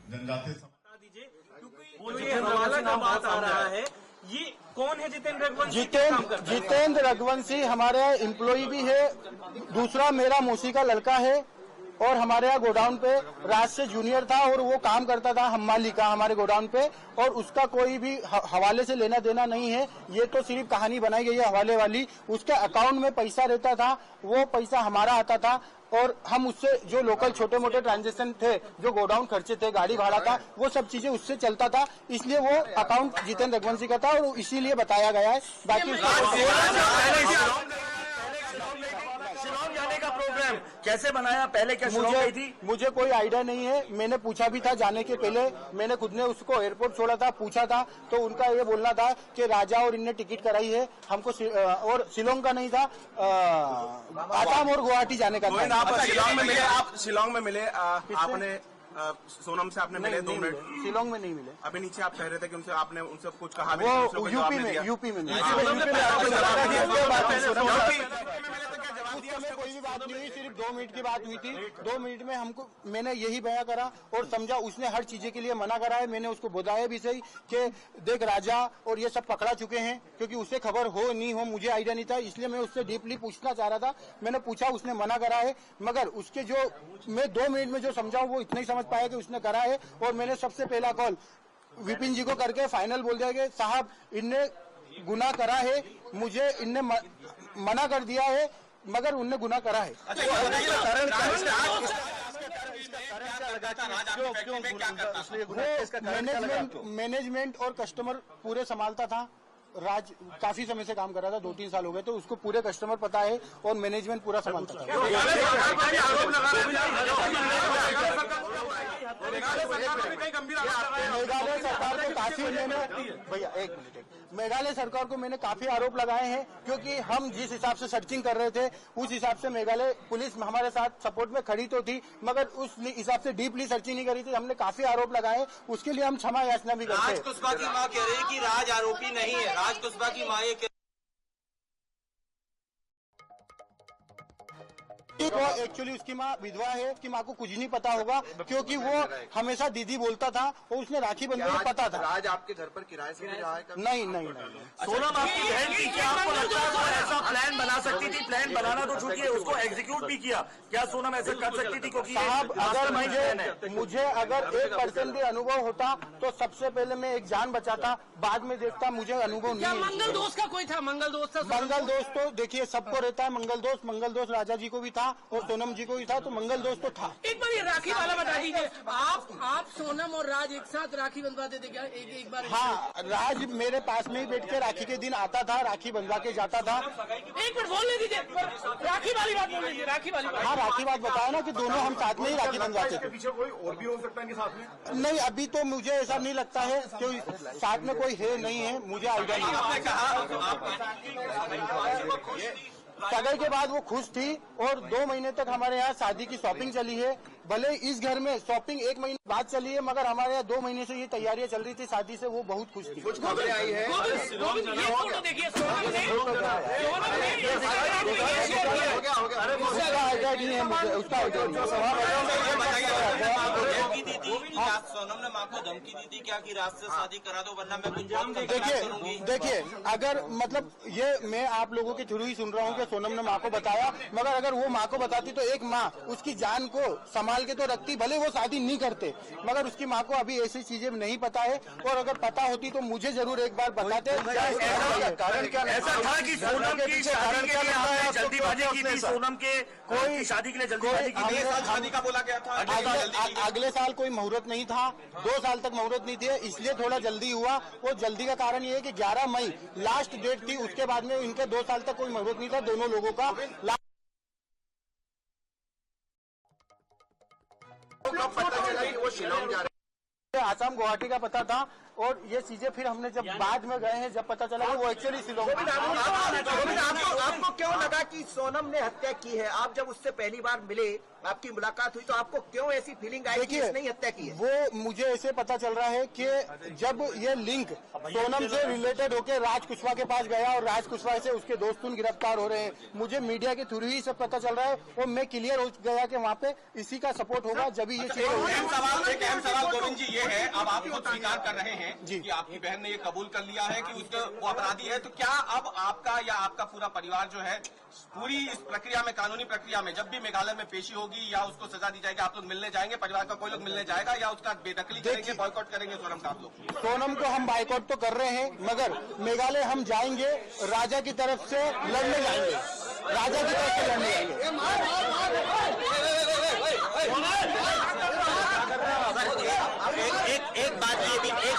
जनजातीय बता दीजिए, क्योंकि ये हवाला का बात आ रहा है, ये कौन है जितेंद्र रघुवंशी? जितेंद्र रघुवंशी हमारे यहाँ एम्प्लॉय भी है, दूसरा मेरा मौसी का लड़का है और हमारे यहाँ गोडाउन पे राज से जूनियर था और वो काम करता था हम्माली का हमारे गोडाउन पे, और उसका कोई भी हवाले से लेना देना नहीं है। ये तो सिर्फ कहानी बनाई गई है हवाले वाली। उसके अकाउंट में पैसा रहता था, वो पैसा हमारा आता था और हम उससे जो लोकल छोटे मोटे ट्रांजेक्शन थे, जो गोडाउन खर्चे थे, गाड़ी भाड़ा था, वो सब चीजें उससे चलता था। इसलिए वो अकाउंट जितेंद्र रघुवंशी का था और इसीलिए बताया गया है। बाकी शिलोंग जाने का प्रोग्राम कैसे बनाया, पहले क्या शिलोंग गई थी? मुझे कोई आइडिया नहीं है। मैंने पूछा भी था जाने के पहले, मैंने खुद ने उसको एयरपोर्ट छोड़ा था, पूछा था, तो उनका ये बोलना था कि राजा और इनने टिकट कराई है हमको, और शिलोंग का नहीं था, आसाम और गुवाहाटी जाने का था। आप शिलोंग में मिले आपने सोनम से आपने मिले 2 मिनट? शिलोंग में नहीं मिले। अभी नीचे आप कह रहे थे कि उनसे आपने उनसे कुछ कहा भी? वो यूपी में कोई भी बात नहीं हुई, सिर्फ 2 मिनट की बात हुई थी। 2 मिनट में हमको मैंने यही बयां करा और समझा, उसने हर चीजें के लिए मना करा है। मैंने उसको बताया भी सही कि देख राजा और ये सब पकड़ा चुके हैं, क्योंकि उसे खबर हो नहीं हो मुझे आइडिया नहीं था, इसलिए मैं उससे डीपली पूछना चाह रहा था। मैंने पूछा, उसने मना करा है, मगर उसके जो मैं 2 मिनट में जो समझाऊं वो इतना ही समझ पाया कि उसने करा है। और मैंने सबसे पहला कॉल विपिन जी को करके फाइनल बोल दिया कि साहब इनने गुनाह करा है, मुझे इनने मना कर दिया है, मगर उनने गुनाह करा है। मैनेजमेंट और कस्टमर पूरे संभालता था। राज काफी समय से काम कर रहा था, 2-3 साल हो गए, तो उसको पूरे कस्टमर पता है और मैनेजमेंट पूरा संभालता था। मेघालय सरकार को काफी भैया एक मिनट, मेघालय सरकार को मैंने काफी आरोप लगाए हैं, क्योंकि हम जिस हिसाब से सर्चिंग कर रहे थे उस हिसाब से मेघालय पुलिस हमारे साथ सपोर्ट में खड़ी तो थी, मगर उस हिसाब से डीपली सर्चिंग नहीं करी थी। हमने काफी आरोप लगाए, उसके लिए हम क्षमा याचना भी करते हैं। राज कुशवाहा की मां कह रही है कि राज आरोपी नहीं है। राज कुशवाहा की मां ये एक्चुअली उसकी माँ विधवा है, उसकी माँ को कुछ नहीं पता होगा, क्योंकि वो हमेशा दीदी बोलता था और उसने राखी बंधन को पता था। राज आपके घर पर किराए से भी रहा है? नहीं। सोनम आपकी बहन थी, क्या आपको लगता है वो ऐसा प्लान बना सकती थी? प्लान बनाना तो छूटिए, उसको एग्जीक्यूट भी किया। क्या सोनम ऐसा कर सकती थी? क्योंकि साहब अगर मुझे अगर 1% भी अनुभव होता तो सबसे पहले मैं एक जान बचाता, बाद में देखता। मुझे अनुभव नहीं है। मंगल दोस्त का कोई था? मंगल दोस्त तो देखिए सबको रहता है मंगल दोस्त राजा जी को भी था और सोनम जी को भी था, तो मंगल दोस्त तो था। एक बार ये राखी वाला बता दीजिए, आप सोनम और राज एक साथ राखी बंधवाते थे क्या? एक बार? हाँ, राज मेरे पास में ही बैठ के राखी के दिन आता था, राखी बंधवा के जाता था। एक मिनट बोलने दीजिए, राखी वाली बात बोल लीजिए। राखी वाली बात? हाँ, राखी बात बताया ना कि दोनों हम साथ में ही राखी बंधवाते थे। पीछे कोई और भी हो सकता है इनके साथ में? नहीं, अभी तो मुझे ऐसा नहीं लगता है कि साथ में कोई है नहीं है, मुझे आइडिया नहीं है। सगाई के बाद वो खुश थी और 2 महीने तक हमारे यहाँ शादी की शॉपिंग चली है। भले इस घर में शॉपिंग 1 महीने बाद चली है, मगर हमारे यहाँ 2 महीने से ये तैयारियां चल रही थी शादी से, वो बहुत खुश थी। कुछ खबरें आई है? उसका आइडिया नहीं है मुझे, उसका आइडिया सोनम ने मां को धमकी दी थी क्या कि रात से शादी करा दो वरना मैं देखिए अगर मतलब ये मैं आप लोगों के थ्रू ही सुन रहा हूँ कि सोनम ने माँ को बताया, मगर अगर वो माँ को बताती तो एक माँ उसकी जान को संभाल के तो रखती, भले वो शादी नहीं करते, मगर उसकी माँ को अभी ऐसी चीजें नहीं पता है, और अगर पता होती तो मुझे जरूर एक बार बताते। कारण क्या ऐसा था कि सोनम की शादी के लिए आपने जल्दीबाजी की थी? सोनम के कोई शादी के लिए जल्दीबाजी की थी? शादी का बोला गया था। अगले साल कोई मुहूर्त नहीं था, 2 साल तक मुहूर्त नहीं थे, इसलिए थोड़ा जल्दी हुआ। वो जल्दी का कारण ये है कि 11 मई लास्ट डेट थी, उसके बाद में इनके 2 साल तक कोई मुहूर्त नहीं था दोनों लोगों का। पता चला कि वो शिलोंग जा रहे, आसाम गुवाहाटी का पता था और ये चीजें फिर हमने जब बाद में गए हैं, जब पता चला कि वो एक्चुअली शिलोंग। आपको क्यों लगा कि सोनम ने हत्या की है? आप जब उससे पहली बार मिले, आपकी मुलाकात हुई, तो आपको क्यों ऐसी फीलिंग आई कि इसने ही हत्या की है? वो मुझे ऐसे पता चल रहा है कि जब ये लिंक सोनम से रिलेटेड होकर राज कुशवाहा के पास गया और राज कुशवाहा से उसके दोस्त गिरफ्तार हो रहे हैं, मुझे मीडिया के थ्रू ही सब पता चल रहा है और मैं क्लियर हो गया कि वहाँ पे इसी का सपोर्ट होगा जब ये चीज। एक अहम सवाल गोविंद जी ये है, अब आप खुद स्वीकार कर रहे हैं कि आपकी बहन ने ये कबूल कर लिया है कि वो अपराधी है, तो क्या अब आपका या आपका पूरा परिवार जो है पूरी इस प्रक्रिया में, कानूनी प्रक्रिया में, जब भी मेघालय में पेशी होगी या उसको सजा दी जाएगी, आप लोग मिलने जाएंगे? परिवार का कोई लोग मिलने जाएगा या उसका बेदखली करेंगे, बॉयकॉट करेंगे सोनम का आप लोग? सोनम को हम बॉयकॉट तो कर रहे हैं, मगर मेघालय हम जाएंगे, राजा की तरफ से लड़ने जाएंगे, राजा की तरफ से लड़ने जाएंगे। एक बात ये भी, एक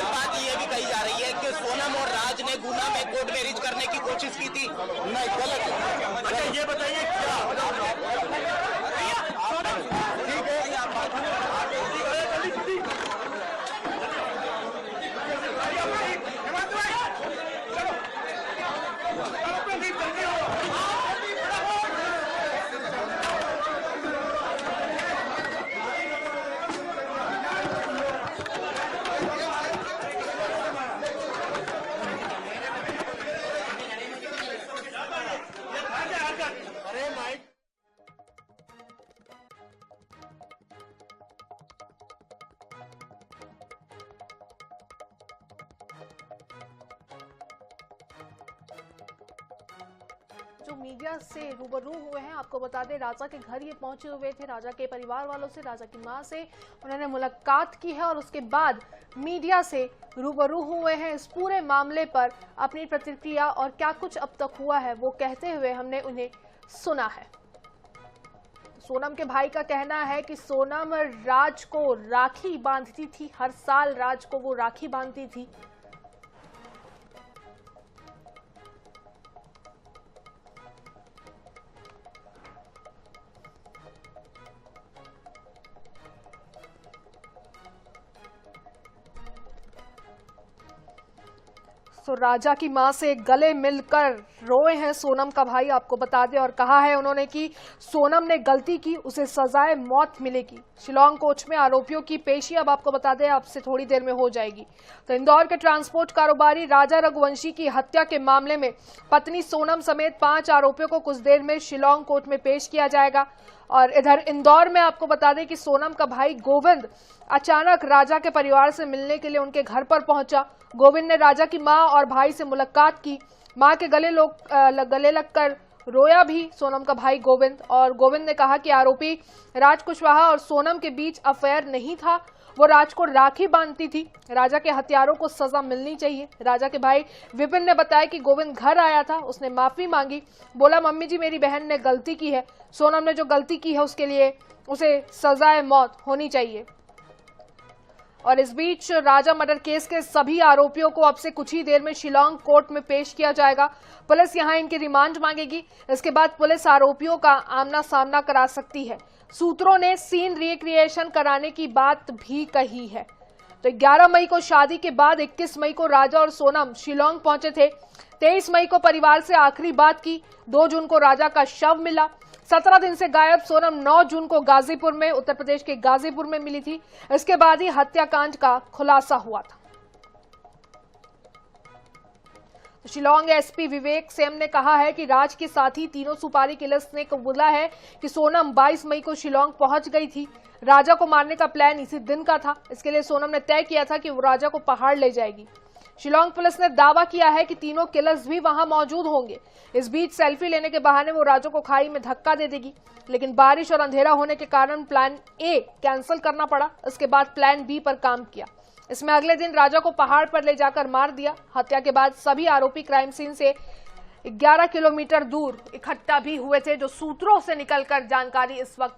बात ये भी कही जा रही है कि सोनम और राज ने गुना में कोर्ट मैरिज करने की कोशिश की थी। नहीं, गलत है। अच्छा ये बताइए क्या ठीक जो मीडिया से रूबरू हुए हैं, आपको बता दें राजा के घर ये पहुंचे हुए थे, राजा के परिवार वालों से, राजा की मां से उन्होंने मुलाकात की है और उसके बाद मीडिया से रूबरू हुए हैं। इस पूरे मामले पर अपनी प्रतिक्रिया और क्या कुछ अब तक हुआ है वो कहते हुए हमने उन्हें सुना है। सोनम के भाई का कहना है कि सोनम राज को राखी बांधती थी, हर साल राज को वो राखी बांधती थी। तो राजा की मां से गले मिलकर रोए हैं सोनम का भाई, आपको बता दें, और कहा है उन्होंने कि सोनम ने गलती की, उसे सजाए मौत मिलेगी। शिलोंग कोर्ट में आरोपियों की पेशी अब आपको बता दें आपसे थोड़ी देर में हो जाएगी। तो इंदौर के ट्रांसपोर्ट कारोबारी राजा रघुवंशी की हत्या के मामले में पत्नी सोनम समेत 5 आरोपियों को कुछ देर में शिलोंग कोर्ट में पेश किया जाएगा। और इधर इंदौर में आपको बता दें कि सोनम का भाई गोविंद अचानक राजा के परिवार से मिलने के लिए उनके घर पर पहुंचा। गोविंद ने राजा की मां और भाई से मुलाकात की, मां के गले लगकर रोया भी सोनम का भाई गोविंद। और गोविंद ने कहा कि आरोपी राज कुशवाहा और सोनम के बीच अफेयर नहीं था, वो राज को राखी बांधती थी, राजा के हत्यारों को सजा मिलनी चाहिए। राजा के भाई विपिन ने बताया कि गोविंद घर आया था, उसने माफी मांगी, बोला मम्मी जी मेरी बहन ने गलती की है, सोनम ने जो गलती की है उसके लिए उसे सजाए मौत होनी चाहिए। और इस बीच राजा मर्डर केस के सभी आरोपियों को अब से कुछ ही देर में शिलोंग कोर्ट में पेश किया जाएगा। पुलिस यहां इनकी रिमांड मांगेगी, इसके बाद पुलिस आरोपियों का आमना सामना करा सकती है। सूत्रों ने सीन रिक्रिएशन कराने की बात भी कही है। तो 11 मई को शादी के बाद 21 मई को राजा और सोनम शिलोंग पहुंचे थे। 23 मई को परिवार से आखिरी बात की, 2 जून को राजा का शव मिला। 17 दिन से गायब सोनम 9 जून को गाजीपुर में, उत्तर प्रदेश के गाजीपुर में मिली थी। इसके बाद ही हत्याकांड का खुलासा हुआ था। शिलोंग एसपी विवेक सेम ने कहा है कि राज के साथी तीनों सुपारी किलर्स ने कबूला है कि सोनम 22 मई को शिलोंग पहुंच गई थी। राजा को मारने का प्लान इसी दिन का था, इसके लिए सोनम ने तय किया था कि वो राजा को पहाड़ ले जाएगी। शिलोंग पुलिस ने दावा किया है कि तीनों किलर्स भी वहां मौजूद होंगे। इस बीच सेल्फी लेने के बहाने वो राजा को खाई में धक्का दे देगी, लेकिन बारिश और अंधेरा होने के कारण प्लान ए कैंसिल करना पड़ा। इसके बाद प्लान बी पर काम किया। इसमें अगले दिन राजा को पहाड़ पर ले जाकर मार दिया। हत्या के बाद सभी आरोपी क्राइम सीन से 11 किलोमीटर दूर इकट्ठा भी हुए थे, जो सूत्रों से निकलकर जानकारी इस वक्त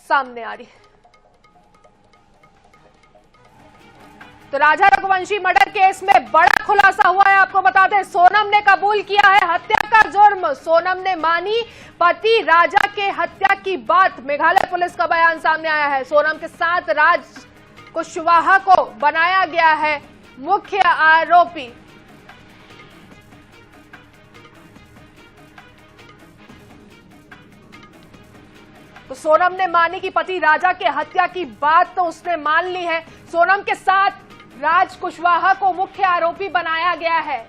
सामने आ रही है। तो राजा रघुवंशी मर्डर केस में बड़ा खुलासा हुआ है। आपको बता दें, सोनम ने कबूल किया है हत्या का जुर्म। सोनम ने मानी पति राजा के हत्या की बात। मेघालय पुलिस का बयान सामने आया है। सोनम के साथ राज कुशवाहा को बनाया गया है मुख्य आरोपी। तो सोनम ने मानी कि पति राजा के हत्या की बात तो उसने मान ली है। सोनम के साथ राज कुशवाहा को मुख्य आरोपी बनाया गया है।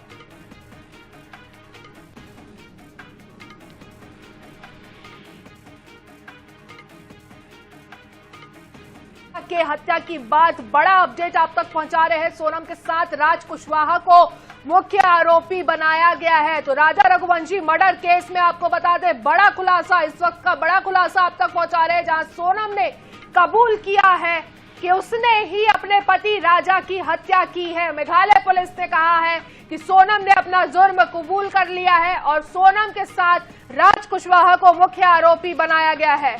के हत्या की बात, बड़ा अपडेट आप तक पहुंचा रहे हैं। सोनम के साथ राज कुशवाहा को मुख्य आरोपी बनाया गया है। तो राजा रघुवंशी मर्डर केस में आपको बता दें, बड़ा खुलासा, इस वक्त का बड़ा खुलासा आप तक पहुंचा रहे हैं, जहां सोनम ने कबूल किया है कि उसने ही अपने पति राजा की हत्या की है। मेघालय पुलिस ने कहा है कि सोनम ने अपना जुर्म कबूल कर लिया है और सोनम के साथ राज कुशवाहा को मुख्य आरोपी बनाया गया है।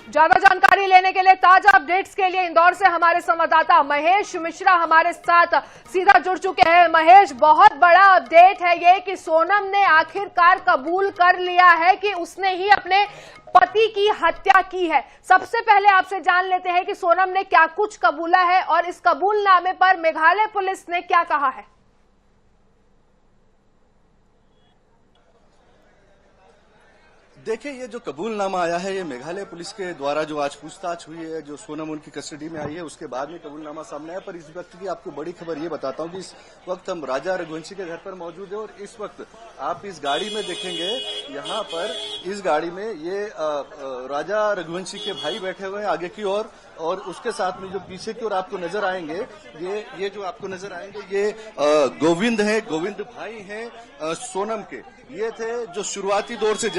ज्यादा जानकारी लेने के लिए, ताजा अपडेट्स के लिए इंदौर से हमारे संवाददाता महेश मिश्रा हमारे साथ सीधा जुड़ चुके हैं। महेश, बहुत बड़ा अपडेट है ये कि सोनम ने आखिरकार कबूल कर लिया है कि उसने ही अपने पति की हत्या की है। सबसे पहले आपसे जान लेते हैं कि सोनम ने क्या कुछ कबूला है और इस कबूलनामे पर मेघालय पुलिस ने क्या कहा है। देखिए, ये जो कबूलनामा आया है, ये मेघालय पुलिस के द्वारा जो आज पूछताछ हुई है, जो सोनम उनकी कस्टडी में आई है, उसके बाद में कबूलनामा सामने आया। पर इस वक्त की आपको बड़ी खबर ये बताता हूं कि इस वक्त हम राजा रघुवंशी के घर पर मौजूद है और इस वक्त आप इस गाड़ी में देखेंगे, यहाँ पर इस गाड़ी में ये राजा रघुवंशी के भाई बैठे हुए हैं आगे की ओर और उसके साथ में जो पीछे की ओर आपको नजर आएंगे, ये जो आपको नजर आएंगे, ये गोविंद हैं, गोविंद भाई हैं सोनम के। ये थे जो शुरुआती दौर से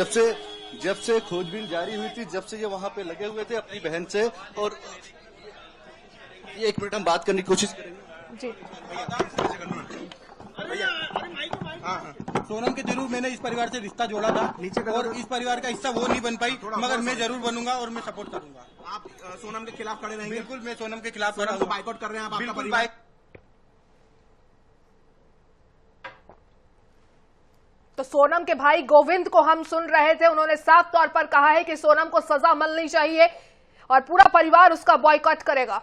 जब से खोजबीन जारी हुई थी, जब से ये वहां पे लगे हुए थे अपनी बहन से। और ये एक मिनट हम बात करने की कोशिश करेंगे जी। सोनम के जरूर मैंने इस परिवार से रिश्ता जोड़ा था और इस परिवार का हिस्सा वो नहीं बन पाई, मगर मैं जरूर बनूंगा और मैं सपोर्ट करूंगा। आप सोनम के खिलाफ खड़े रहेंगे? बिल्कुल, मैं सोनम के खिलाफ खड़ा हूं। बाइकआउट कर रहे हैं आप? आपका बिल्कुल परिवार तो सोनम के भाई गोविंद को हम सुन रहे थे, उन्होंने साफ तौर पर कहा है कि सोनम को सजा मिलनी चाहिए और पूरा परिवार उसका बॉयकॉट करेगा।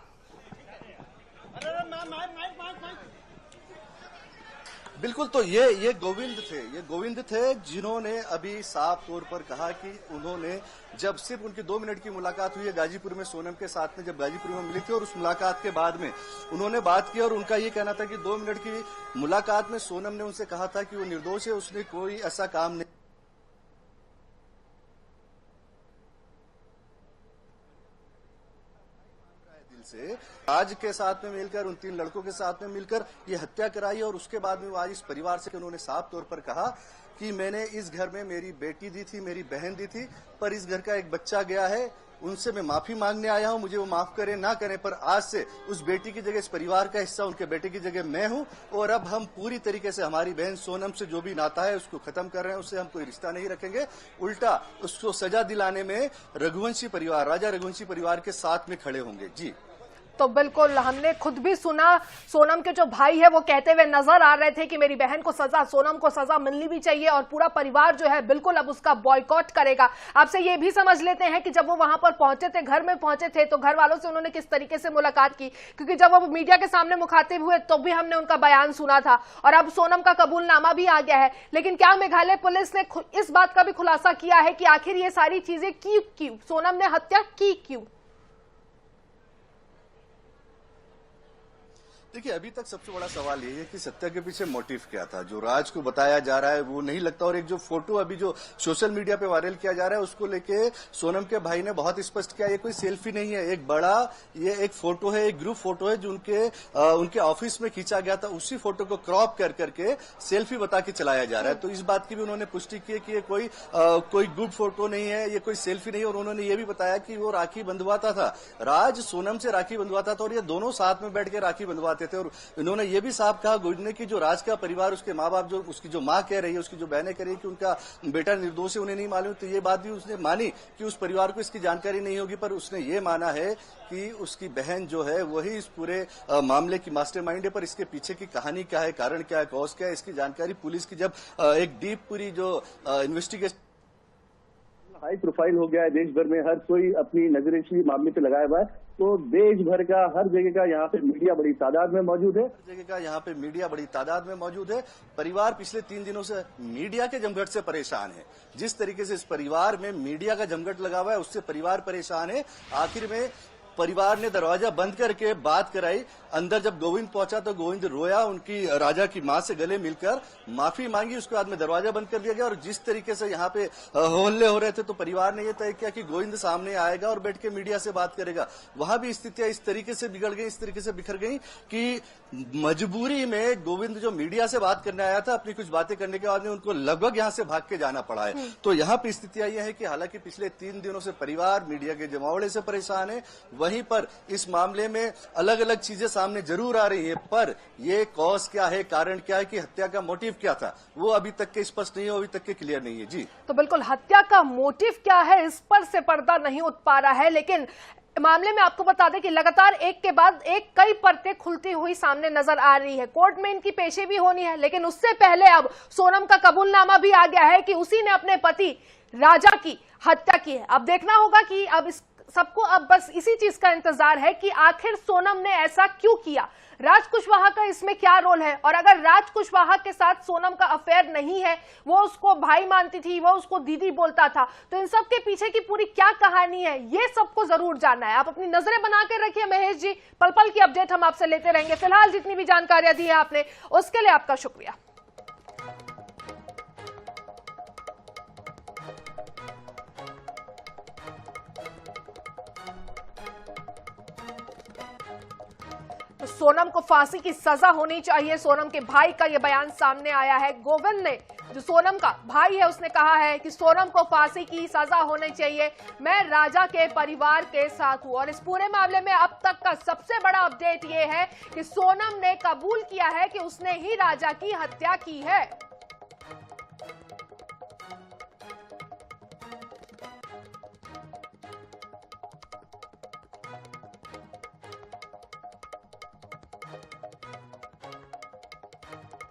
बिल्कुल, तो ये गोविंद थे जिन्होंने अभी साफ तौर पर कहा कि उन्होंने जब सिर्फ उनकी 2 मिनट की मुलाकात हुई है गाजीपुर में सोनम के साथ में, जब गाजीपुर में मिली थी और उस मुलाकात के बाद में उन्होंने बात की और उनका ये कहना था कि 2 मिनट की मुलाकात में सोनम ने उनसे कहा था कि वो निर्दोष है, उसने कोई ऐसा काम नहीं से आज के साथ में मिलकर, उन 3 लड़कों के साथ में मिलकर ये हत्या कराई। और उसके बाद में वो आज इस परिवार से उन्होंने साफ तौर पर कहा कि मैंने इस घर में मेरी बेटी दी थी, मेरी बहन दी थी, पर इस घर का एक बच्चा गया है, उनसे मैं माफी मांगने आया हूं, मुझे वो माफ करें ना करें, पर आज से उस बेटी की जगह, इस परिवार का हिस्सा उनके बेटे की जगह मैं हूं और अब हम पूरी तरीके से हमारी बहन सोनम से जो भी नाता है उसको खत्म कर रहे हैं, उससे हम कोई रिश्ता नहीं रखेंगे, उल्टा उसको सजा दिलाने में रघुवंशी परिवार, राजा रघुवंशी परिवार के साथ में खड़े होंगे। जी तो बिल्कुल, हमने खुद भी सुना, सोनम के जो भाई है वो कहते हुए नजर आ रहे थे कि मेरी बहन को सजा, सोनम को सजा मिलनी भी चाहिए और पूरा परिवार जो है बिल्कुल अब उसका बॉयकॉट करेगा। आपसे ये भी समझ लेते हैं कि जब वो वहां पर पहुंचे थे, घर में पहुंचे थे, तो घर वालों से उन्होंने किस तरीके से मुलाकात की, क्योंकि जब वो मीडिया के सामने मुखातिब हुए तो भी हमने उनका बयान सुना था और अब सोनम का कबूलनामा भी आ गया है। लेकिन क्या मेघालय पुलिस ने इस बात का भी खुलासा किया है कि आखिर ये सारी चीजें क्यों, सोनम ने हत्या की क्यों? देखिए, अभी तक सबसे बड़ा सवाल ये है कि सत्या के पीछे मोटिव क्या था। जो राज को बताया जा रहा है वो नहीं लगता, और एक जो फोटो अभी जो सोशल मीडिया पे वायरल किया जा रहा है उसको लेके सोनम के भाई ने बहुत स्पष्ट किया, ये कोई सेल्फी नहीं है, एक बड़ा ये एक फोटो है, एक ग्रुप फोटो है जो उनके ऑफिस में खींचा गया था, उसी फोटो को क्रॉप कर करके सेल्फी बता के चलाया जा रहा है। तो इस बात की भी उन्होंने पुष्टि की है कि ये कोई गुड फोटो नहीं है, ये कोई सेल्फी नहीं है। और उन्होंने ये भी बताया कि वो राखी बंधवाता था, राज सोनम से राखी बंधवाता था और ये दोनों साथ में बैठ के राखी बंधवाते सकते थे। और इन्होंने ये भी साफ कहा गोविंद ने कि जो राज का परिवार, उसके माँ बाप, जो उसकी जो माँ कह रही है, उसकी जो बहनें कह रही है कि उनका बेटा निर्दोष है, उन्हें नहीं मालूम, तो ये बात भी उसने मानी कि उस परिवार को इसकी जानकारी नहीं होगी। पर उसने ये माना है कि उसकी बहन जो है वही इस पूरे मामले की मास्टरमाइंड है। पर इसके पीछे की कहानी क्या है, कारण क्या है, कॉज क्या है, इसकी जानकारी पुलिस की जब एक डीप पूरी जो इन्वेस्टिगेशन हाई प्रोफाइल हो गया है, देश भर में हर कोई अपनी नजर इसी मामले पे लगाया हुआ है, तो देश भर का हर जगह का यहाँ पे मीडिया बड़ी तादाद में मौजूद है। जगह का यहाँ पे मीडिया बड़ी तादाद में मौजूद है। परिवार पिछले 3 दिनों से मीडिया के जमघट से परेशान है। जिस तरीके से इस परिवार में मीडिया का जमघट लगा हुआ है, उससे परिवार परेशान है। आखिर में परिवार ने दरवाजा बंद करके बात कराई। अंदर जब गोविंद पहुंचा तो गोविंद रोया, उनकी राजा की मां से गले मिलकर माफी मांगी। उसके बाद में दरवाजा बंद कर दिया गया। और जिस तरीके से यहाँ पे हल्ले हो रहे थे, तो परिवार ने यह तय किया कि गोविंद सामने आएगा और बैठ के मीडिया से बात करेगा। वहां भी स्थितियां इस तरीके से बिगड़ गई, इस तरीके से बिखर गई कि मजबूरी में गोविंद जो मीडिया से बात करने आया था, अपनी कुछ बातें करने के बाद में उनको लगभग यहां से भाग के जाना पड़ा है। तो यहाँ पे स्थितियां यह है कि हालांकि पिछले 3 दिनों से परिवार मीडिया के जमावड़े से परेशान है, वहीं पर इस मामले में अलग अलग चीजें सामने जरूर आ रही है। पर ये कॉज क्या है, कारण क्या है, कि हत्या का मोटिव क्या था, वो अभी तक के स्पष्ट नहीं है, अभी तक के क्लियर नहीं है। जी तो बिल्कुल हत्या का मोटिव क्या है, इस पर से पर्दा नहीं उठ पा रहा है। लेकिन मामले में आपको बता दें कि लगातार एक के बाद एक कई परतें खुलती हुई सामने नजर आ रही है। कोर्ट में इनकी पेशी भी होनी है, लेकिन उससे पहले अब सोनम का कबूलनामा भी आ गया है कि उसी ने अपने पति राजा की हत्या की है। अब देखना होगा कि अब इस सबको अब बस इसी चीज का इंतजार है कि आखिर सोनम ने ऐसा क्यों किया, राज कुशवाहा का इसमें क्या रोल है। और अगर राज कुशवाहा के साथ सोनम का अफेयर नहीं है, वो उसको भाई मानती थी, वो उसको दीदी बोलता था, तो इन सब के पीछे की पूरी क्या कहानी है, ये सबको जरूर जानना है। आप अपनी नजरें बना के रखिए महेश जी, पल पल की अपडेट हम आपसे लेते रहेंगे। फिलहाल जितनी भी जानकारियां दी है आपने, उसके लिए आपका शुक्रिया। सोनम को फांसी की सजा होनी चाहिए, सोनम के भाई का यह बयान सामने आया है। गोविंद ने, जो सोनम का भाई है, उसने कहा है कि सोनम को फांसी की सजा होनी चाहिए, मैं राजा के परिवार के साथ हूं। और इस पूरे मामले में अब तक का सबसे बड़ा अपडेट यह है कि सोनम ने कबूल किया है कि उसने ही राजा की हत्या की है।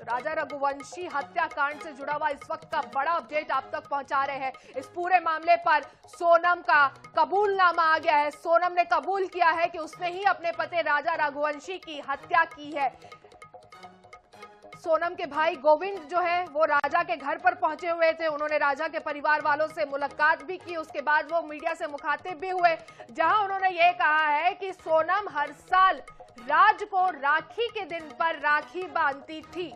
राजा रघुवंशी हत्याकांड से जुड़ा हुआ इस वक्त का बड़ा अपडेट आप तक पहुंचा रहे हैं। इस पूरे मामले पर सोनम का कबूलनामा आ गया है। सोनम ने कबूल किया है कि उसने ही अपने पति राजा रघुवंशी की हत्या की है। सोनम के भाई गोविंद जो है वो राजा के घर पर पहुंचे हुए थे। उन्होंने राजा के परिवार वालों से मुलाकात भी की। उसके बाद वो मीडिया से मुखातिब भी हुए, जहां उन्होंने ये कहा है कि सोनम हर साल राज को राखी के दिन पर राखी बांधती थी।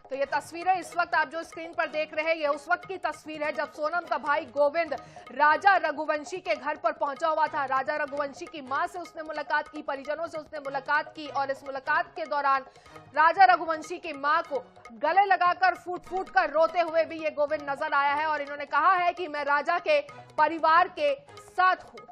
तो ये तस्वीरें इस वक्त आप जो स्क्रीन पर देख रहे हैं, ये उस वक्त की तस्वीर है जब सोनम का भाई गोविंद राजा रघुवंशी के घर पर पहुंचा हुआ था। राजा रघुवंशी की मां से उसने मुलाकात की, परिजनों से उसने मुलाकात की, और इस मुलाकात के दौरान राजा रघुवंशी की मां को गले लगाकर फूट फूट कर रोते हुए भी ये गोविंद नजर आया है। और इन्होंने कहा है कि मैं राजा के परिवार के साथ हूं।